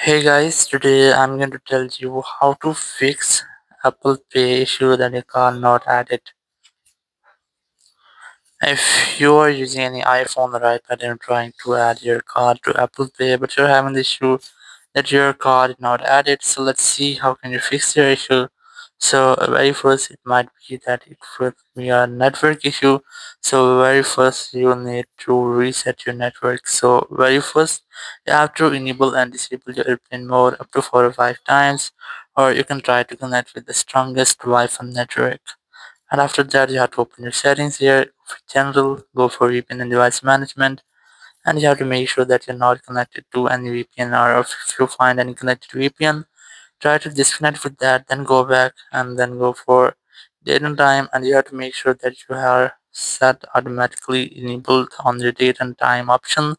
Hey guys, today I'm going to tell you how to fix Apple Pay issue that you cannot add it. If you are using any iPhone or iPad and trying to add your card to Apple Pay, but you're having the issue that your card is not added, so let's see how can you fix your issue. So very first, it might be that it would be a network issue. So very first, you need to reset your network. So very first, you have to enable and disable your airplane mode up to 4 or 5 times, or you can try to connect with the strongest Wi-Fi network. And after that, you have to open your settings here. For general, go for VPN and device management, and you have to make sure that you're not connected to any VPN, or if you find any connected VPN, try to disconnect with that, then go back and then go for date and time, and you have to make sure that you are set automatically enabled on the date and time option.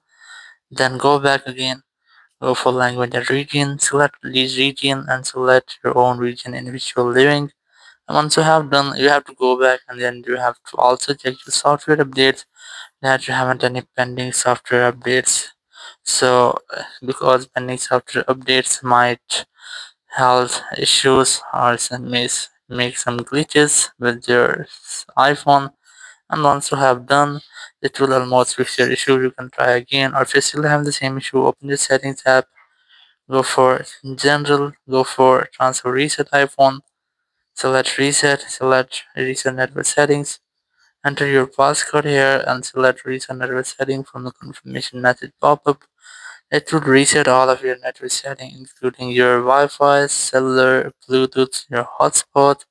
Then go back again, go for language and region, select this region and select your own region in which you're living. And once you have done, you have to go back and then you have to also check your software updates, that you haven't any pending software updates. So because pending software updates might health issues or make some glitches with your iPhone. And once you have done, it will almost fix your issue. You can try again, or if you still have the same issue, open the settings app, go for general, go for transfer reset iPhone, select reset network settings, enter your passcode here and select reset network setting from the confirmation message pop-up. It would reset all of your network settings, including your Wi-Fi, cellular, Bluetooth, your hotspot,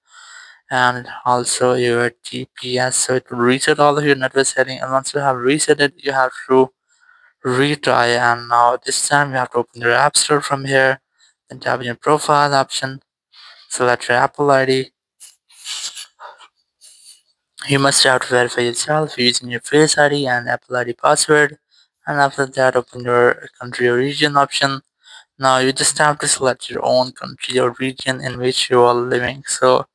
and also your GPS. So it will reset all of your network settings. And once you have reset it, you have to retry. And now this time you have to open your App Store from here. Then tap in your profile option, select your Apple ID. You must have to verify yourself using your Face ID and Apple ID password. And after that, open your country or region option. Now you just have to select your own country or region in which you are living. So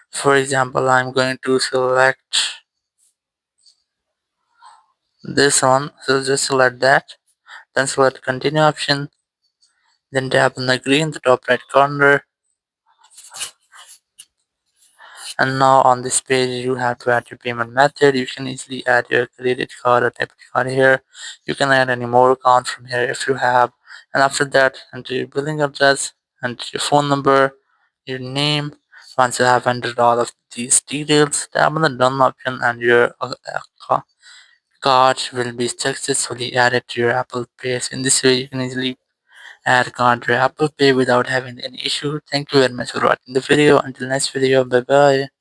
for example, I'm going to select this one. So just select that. Then select continue option. Then tap on agree in the top right corner. And now on this page, you have to add your payment method. You can easily add your credit card or debit card here. You can add any more account from here if you have. And after that, enter your billing address, enter your phone number, your name. Once you have entered all of these details, tap on the done option and your card will be successfully added to your Apple Pay. So in this way, you can easily add card to your Apple Pay without having any issue. Thank you very much for watching the video. Until next video, bye bye.